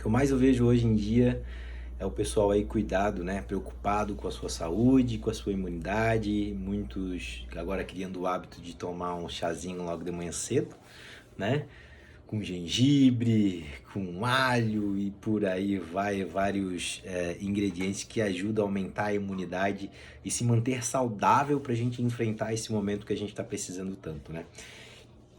que eu mais vejo hoje em dia é o pessoal aí cuidado, né? Preocupado com a sua saúde, com a sua imunidade. Muitos agora criando o hábito de tomar um chazinho logo de manhã cedo, né? Com gengibre, com alho e por aí vai, vários ingredientes que ajudam a aumentar a imunidade e se manter saudável para a gente enfrentar esse momento que a gente está precisando tanto, né?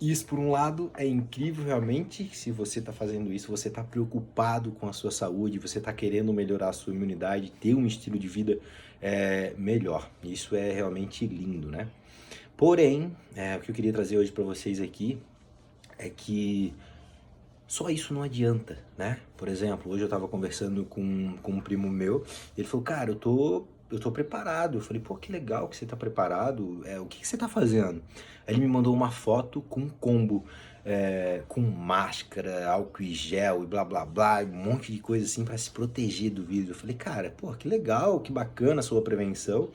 Isso, por um lado, é incrível realmente. Se você está fazendo isso, você está preocupado com a sua saúde, você está querendo melhorar a sua imunidade, ter um estilo de vida melhor. Isso é realmente lindo, né? Porém, o que eu queria trazer hoje para vocês aqui é que só isso não adianta, né? Por exemplo, hoje eu estava conversando com um primo meu, ele falou, cara, eu tô preparado. Eu falei, pô, que legal que você tá preparado, o que você tá fazendo? Aí ele me mandou uma foto com um combo, com máscara, álcool e gel e blá blá blá, um monte de coisa assim para se proteger do vírus. Eu falei, cara, pô, que legal, que bacana a sua prevenção.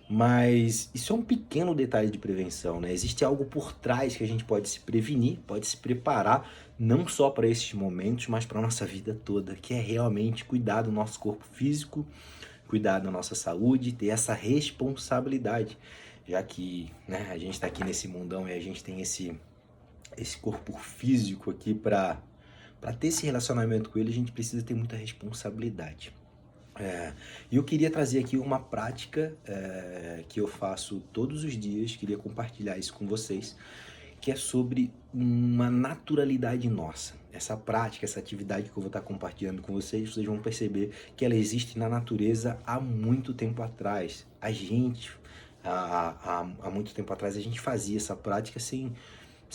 Mas isso é um pequeno detalhe de prevenção, né? Existe algo por trás que a gente pode se prevenir, pode se preparar, não só para esses momentos, mas para a nossa vida toda, que é realmente cuidar do nosso corpo físico, cuidar da nossa saúde, ter essa responsabilidade, já que, né, a gente está aqui nesse mundão e a gente tem esse corpo físico aqui para ter esse relacionamento com ele, a gente precisa ter muita responsabilidade. E eu queria trazer aqui uma prática que eu faço todos os dias, queria compartilhar isso com vocês, que é sobre uma naturalidade nossa. Essa prática, essa atividade que eu vou estar compartilhando com vocês, vocês vão perceber que ela existe na natureza há muito tempo atrás. Há muito tempo atrás, a gente fazia essa prática sem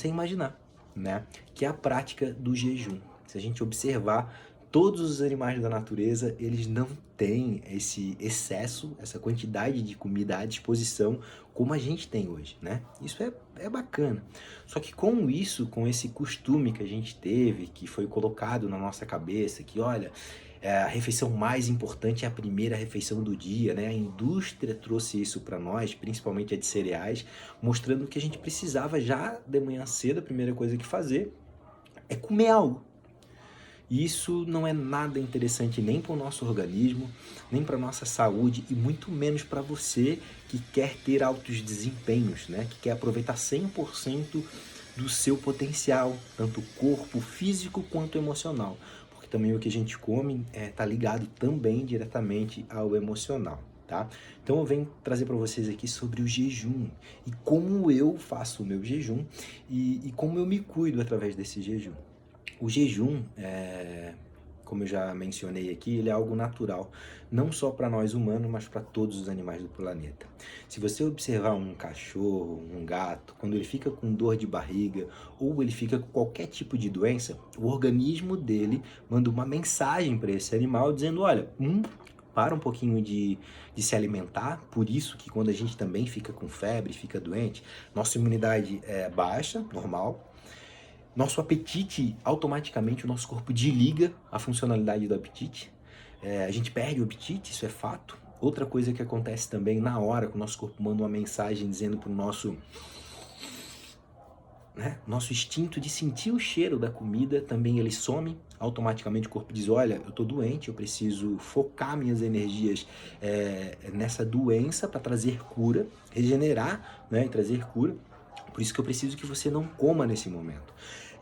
imaginar, né? Que é a prática do jejum. Se a gente observar, todos os animais da natureza, eles não têm esse excesso, essa quantidade de comida à disposição como a gente tem hoje, né? Isso é bacana. Só que com isso, com esse costume que a gente teve, que foi colocado na nossa cabeça, que olha, a refeição mais importante é a primeira refeição do dia, né? A indústria trouxe isso para nós, principalmente a de cereais, mostrando que a gente precisava já de manhã cedo, a primeira coisa que fazer é comer algo. E isso não é nada interessante nem para o nosso organismo, nem para a nossa saúde e muito menos para você que quer ter altos desempenhos, né? Que quer aproveitar 100% do seu potencial, tanto corpo físico quanto emocional. Porque também o que a gente come está ligado também diretamente ao emocional. Tá? Então eu venho trazer para vocês aqui sobre o jejum e como eu faço o meu jejum e como eu me cuido através desse jejum. O jejum, como eu já mencionei aqui, ele é algo natural, não só para nós humanos, mas para todos os animais do planeta. Se você observar um cachorro, um gato, quando ele fica com dor de barriga ou ele fica com qualquer tipo de doença, o organismo dele manda uma mensagem para esse animal dizendo, olha, para um pouquinho de se alimentar, por isso que quando a gente também fica com febre, fica doente, nossa imunidade é baixa, normal, nosso apetite, automaticamente o nosso corpo desliga a funcionalidade do apetite. A gente perde o apetite, isso é fato. Outra coisa que acontece também na hora que o nosso corpo manda uma mensagem dizendo para o nosso instinto de sentir o cheiro da comida, também ele some. Automaticamente o corpo diz, olha, eu estou doente, eu preciso focar minhas energias nessa doença para trazer cura, regenerar, né, e trazer cura. Por isso que eu preciso que você não coma nesse momento.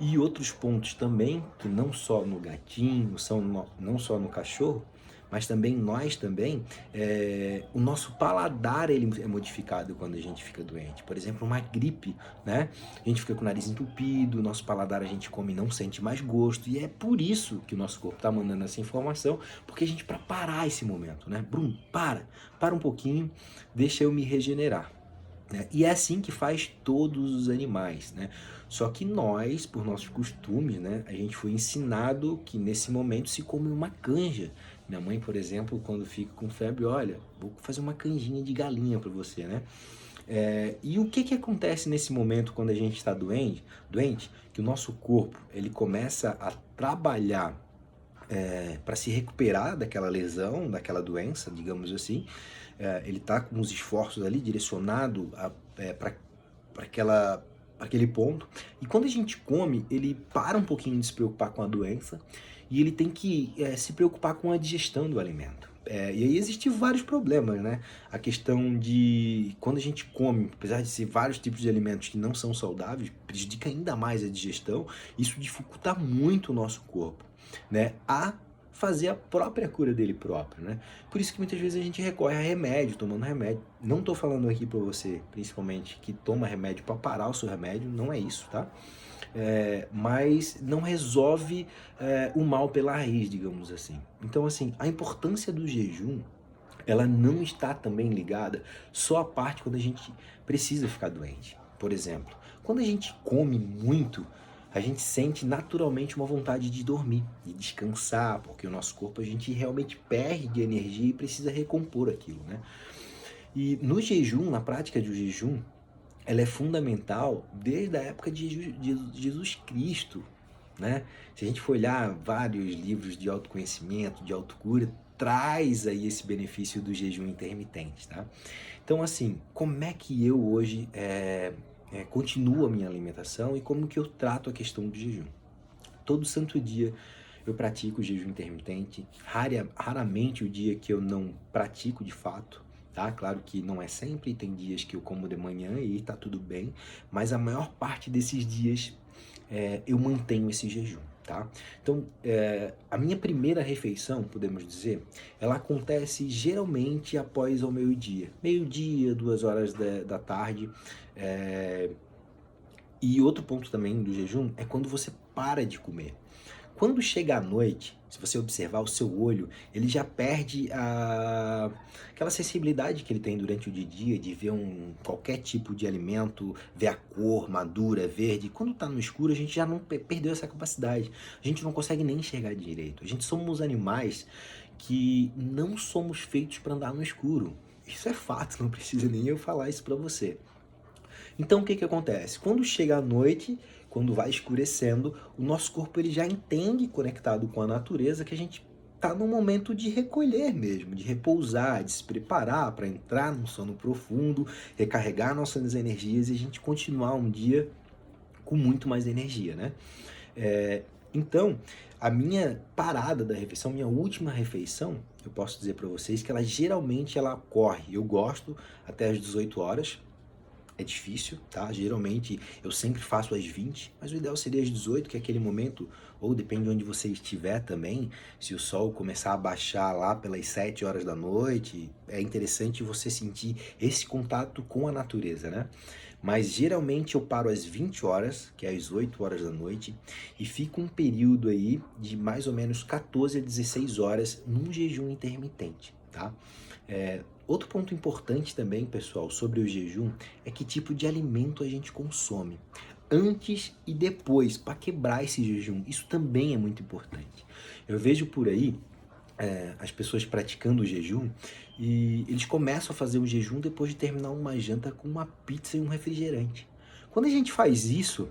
E outros pontos também, que não só no gatinho, não só no cachorro, mas também nós também, o nosso paladar ele é modificado quando a gente fica doente. Por exemplo, uma gripe, né? A gente fica com o nariz entupido, nosso paladar a gente come e não sente mais gosto. E é por isso que o nosso corpo está mandando essa informação, porque a gente para parar esse momento, né? Brum, para um pouquinho, deixa eu me regenerar. E é assim que faz todos os animais, né? Só que nós, por nossos costumes, né, a gente foi ensinado que nesse momento se come uma canja. Minha mãe, por exemplo, quando fica com febre, olha, vou fazer uma canjinha de galinha para você, né? E o que acontece nesse momento quando a gente está doente? Que o nosso corpo ele começa a trabalhar para se recuperar daquela lesão, daquela doença, digamos assim. Ele está com os esforços ali direcionado para aquele ponto. E quando a gente come, ele para um pouquinho de se preocupar com a doença e ele tem que se preocupar com a digestão do alimento. E aí existem vários problemas, né? A questão de quando a gente come, apesar de ser vários tipos de alimentos que não são saudáveis, prejudica ainda mais a digestão, isso dificulta muito o nosso corpo, né? A fazer a própria cura dele próprio, né? Por isso que muitas vezes a gente recorre a remédio, tomando remédio. Não estou falando aqui para você, principalmente, que toma remédio para parar o seu remédio, não é isso, tá? Mas não resolve o mal pela raiz, digamos assim. Então, assim, a importância do jejum, ela não está também ligada só à parte quando a gente precisa ficar doente. Por exemplo, quando a gente come muito, a gente sente naturalmente uma vontade de dormir, de descansar, porque o nosso corpo a gente realmente perde energia e precisa recompor aquilo, né? E no jejum, na prática do jejum, ela é fundamental desde a época de Jesus Cristo, né? Se a gente for olhar vários livros de autoconhecimento, de autocura, traz aí esse benefício do jejum intermitente, tá? Então, assim, como é que eu hoje continuo a minha alimentação e como que eu trato a questão do jejum? Todo santo dia eu pratico o jejum intermitente, raramente o dia que eu não pratico de fato, tá? Claro que não é sempre, tem dias que eu como de manhã e tá tudo bem, mas a maior parte desses dias eu mantenho esse jejum, tá? Então, a minha primeira refeição, podemos dizer, ela acontece geralmente após ao meio-dia. Meio-dia, 2 horas da tarde. E outro ponto também do jejum é quando você para de comer. Quando chega a noite, se você observar o seu olho, ele já perde aquela sensibilidade que ele tem durante o dia de ver qualquer tipo de alimento, ver a cor madura, verde. Quando está no escuro, a gente já não perdeu essa capacidade. A gente não consegue nem enxergar direito. A gente somos animais que não somos feitos para andar no escuro. Isso é fato, não precisa nem eu falar isso para você. Então o que acontece? Quando chega a noite, quando vai escurecendo, o nosso corpo ele já entende, conectado com a natureza, que a gente está no momento de recolher mesmo, de repousar, de se preparar para entrar num sono profundo, recarregar nossas energias e a gente continuar um dia com muito mais energia, né? Então, a minha parada da refeição, minha última refeição, eu posso dizer para vocês que ela geralmente ocorre, eu gosto até as 18 horas, é difícil, tá? Geralmente eu sempre faço às 20, mas o ideal seria às 18, que é aquele momento, ou depende de onde você estiver também, se o sol começar a baixar lá pelas 7 horas da noite, é interessante você sentir esse contato com a natureza, né? Mas geralmente eu paro às 20 horas, que é às 8 horas da noite, e fico um período aí de mais ou menos 14 a 16 horas num jejum intermitente, tá? Outro ponto importante também, pessoal, sobre o jejum é que tipo de alimento a gente consome antes e depois, para quebrar esse jejum. Isso também é muito importante. Eu vejo por aí as pessoas praticando o jejum e eles começam a fazer o jejum depois de terminar uma janta com uma pizza e um refrigerante. Quando a gente faz isso,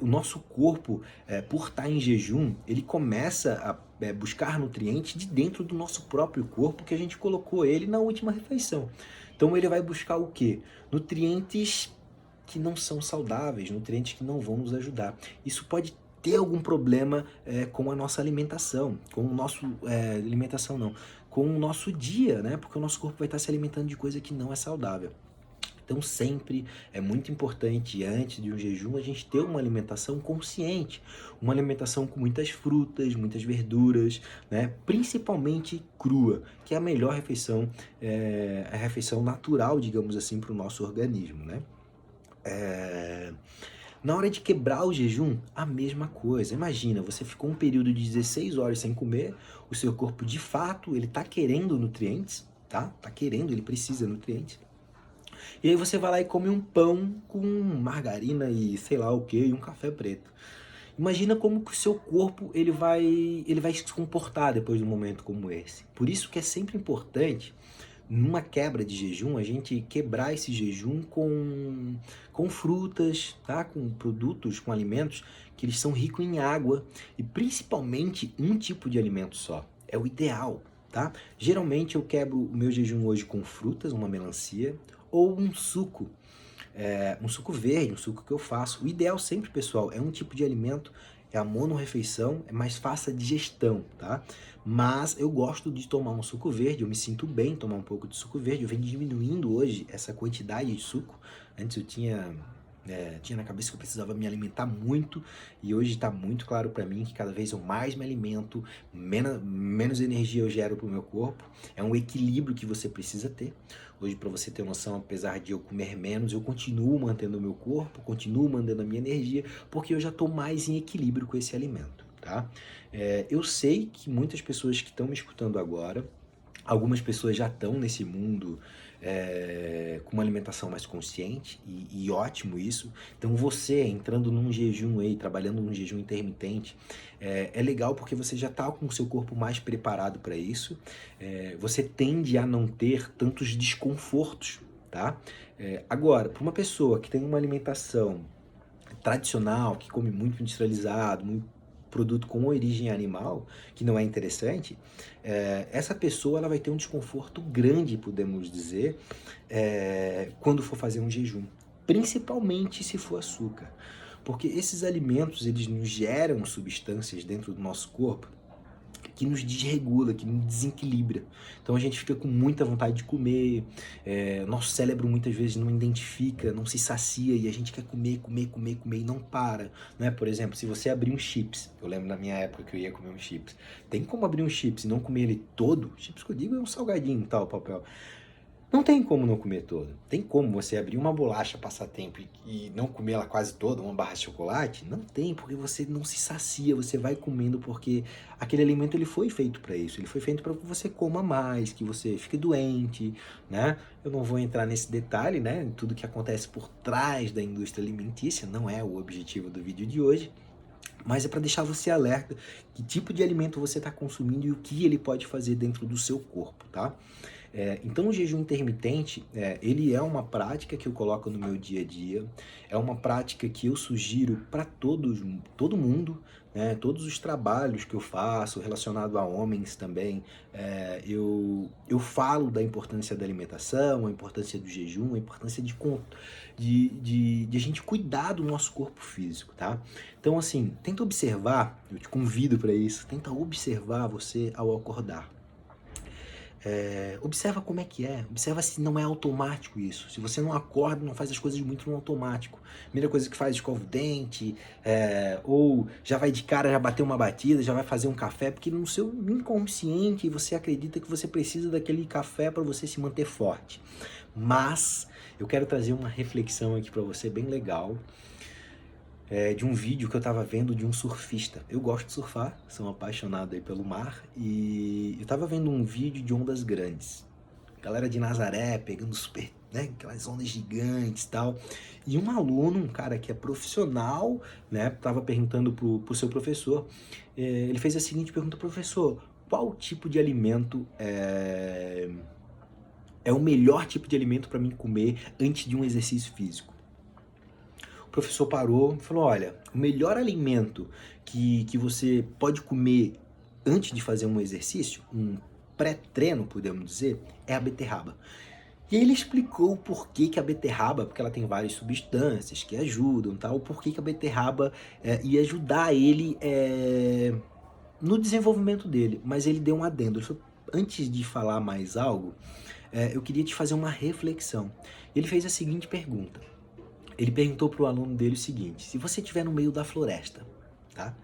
o nosso corpo, por estar em jejum, ele começa a buscar nutrientes de dentro do nosso próprio corpo que a gente colocou ele na última refeição. Então ele vai buscar o quê? Nutrientes que não são saudáveis, nutrientes que não vão nos ajudar. Isso pode ter algum problema com a nossa alimentação, com o nosso alimentação não, com o nosso dia, né? Porque o nosso corpo vai estar se alimentando de coisa que não é saudável. Então sempre é muito importante, antes de um jejum, a gente ter uma alimentação consciente, uma alimentação com muitas frutas, muitas verduras, né? Principalmente crua, que é a melhor refeição, a refeição natural, digamos assim, para o nosso organismo, né? Na hora de quebrar o jejum, a mesma coisa. Imagina, você ficou um período de 16 horas sem comer, o seu corpo de fato, ele tá querendo nutrientes, tá? Tá querendo, ele precisa de nutrientes. E aí você vai lá e come um pão com margarina e sei lá o que, e um café preto. Imagina como que o seu corpo ele vai se comportar depois de um momento como esse. Por isso que é sempre importante, numa quebra de jejum, a gente quebrar esse jejum com frutas, tá? Com produtos, com alimentos que eles são ricos em água e principalmente um tipo de alimento só. É o ideal, tá? Geralmente eu quebro o meu jejum hoje com frutas, uma melancia ou um suco verde, um suco que eu faço. O ideal sempre, pessoal, é um tipo de alimento é a monorrefeição, é mais fácil a digestão, tá? Mas eu gosto de tomar um suco verde, eu me sinto bem tomar um pouco de suco verde, eu venho diminuindo hoje essa quantidade de suco. Antes eu tinha na cabeça que eu precisava me alimentar muito, e hoje está muito claro para mim que cada vez eu mais me alimento, menos energia eu gero para o meu corpo. É um equilíbrio que você precisa ter. Hoje, para você ter noção, apesar de eu comer menos, eu continuo mantendo o meu corpo, continuo mantendo a minha energia, porque eu já estou mais em equilíbrio com esse alimento, tá? Eu sei que muitas pessoas que estão me escutando agora, algumas pessoas já estão nesse mundo com uma alimentação mais consciente e ótimo isso. Então você entrando num jejum aí, trabalhando num jejum intermitente, é legal porque você já está com o seu corpo mais preparado para isso. Você tende a não ter tantos desconfortos, tá? Agora, para uma pessoa que tem uma alimentação tradicional, que come muito industrializado, muito produto com origem animal, que não é interessante, essa pessoa ela vai ter um desconforto grande, podemos dizer, quando for fazer um jejum, principalmente se for açúcar, porque esses alimentos eles nos geram substâncias dentro do nosso corpo que nos desregula, que nos desequilibra. Então a gente fica com muita vontade de comer, nosso cérebro muitas vezes não identifica, não se sacia e a gente quer comer, comer, comer, comer e não para. Né? Por exemplo, se você abrir um chips, eu lembro na minha época que eu ia comer um chips, tem como abrir um chips e não comer ele todo? Chips que eu digo é um salgadinho tal, papel. Não tem como não comer todo. Tem como você abrir uma bolacha passatempo e não comer ela quase toda, uma barra de chocolate? Não tem, porque você não se sacia, você vai comendo porque aquele alimento ele foi feito para isso. Ele foi feito para que você coma mais, que você fique doente, né? Eu não vou entrar nesse detalhe, né? Tudo que acontece por trás da indústria alimentícia não é o objetivo do vídeo de hoje. Mas é para deixar você alerta que tipo de alimento você está consumindo e o que ele pode fazer dentro do seu corpo, tá? Então o jejum intermitente, ele é uma prática que eu coloco no meu dia a dia, é uma prática que eu sugiro para todo mundo, né? Todos os trabalhos que eu faço relacionado a homens também, eu falo da importância da alimentação, a importância do jejum, a importância de a gente cuidar do nosso corpo físico, tá? Então assim, tenta observar, eu te convido para isso, tenta observar você ao acordar. Observa como é que é, observa se não é automático isso, se você não acorda, não faz as coisas muito no automático, primeira coisa que faz, escova o dente, ou já vai de cara, já bateu uma batida, já vai fazer um café, porque no seu inconsciente você acredita que você precisa daquele café para você se manter forte. Mas eu quero trazer uma reflexão aqui para você bem legal, de um vídeo que eu tava vendo de um surfista. Eu gosto de surfar, sou apaixonado aí pelo mar, e eu tava vendo um vídeo de ondas grandes. Galera de Nazaré pegando super, né, aquelas ondas gigantes e tal. E um aluno, um cara que é profissional, né, tava perguntando pro seu professor, ele fez a seguinte pergunta: professor, qual tipo de alimento é o melhor tipo de alimento para mim comer antes de um exercício físico? O professor parou e falou: olha, o melhor alimento que você pode comer antes de fazer um exercício, um pré-treino, podemos dizer, é a beterraba. E aí ele explicou o porquê que a beterraba, porque ela tem várias substâncias que ajudam, tal, o porquê que a beterraba ia ajudar ele no desenvolvimento dele. Mas ele deu um adendo. Ele falou: antes de falar mais algo, eu queria te fazer uma reflexão. Ele fez a seguinte pergunta. Ele perguntou para o aluno dele o seguinte: se você estiver no meio da floresta, tá?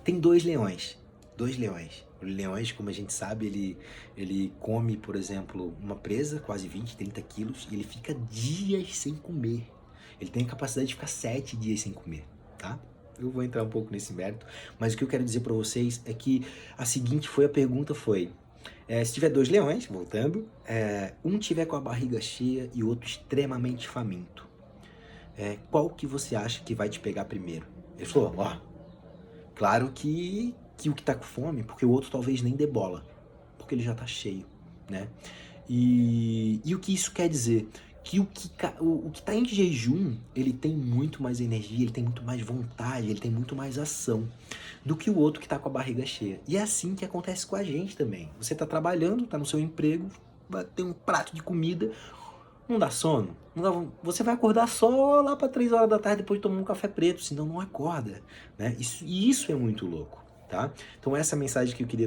Tem dois leões. Os leões, como a gente sabe, ele come, por exemplo, uma presa, quase 20, 30 quilos, e ele fica dias sem comer. Ele tem a capacidade de ficar 7 dias sem comer, tá? Eu vou entrar um pouco nesse mérito, mas o que eu quero dizer para vocês é que a pergunta foi: se tiver dois leões, voltando, um tiver com a barriga cheia e o outro extremamente faminto, qual que você acha que vai te pegar primeiro? Ele falou: ó, claro que o que tá com fome, porque o outro talvez nem dê bola, porque ele já tá cheio, né? E o que isso quer dizer? Que o que tá em jejum, ele tem muito mais energia, ele tem muito mais vontade, ele tem muito mais ação do que o outro que tá com a barriga cheia. E é assim que acontece com a gente também. Você tá trabalhando, tá no seu emprego, tem um prato de comida, Não dá sono? Você vai acordar só lá para 3 horas da tarde depois de tomar um café preto, senão não acorda, né? Isso é muito louco, tá? Então essa é a mensagem que eu queria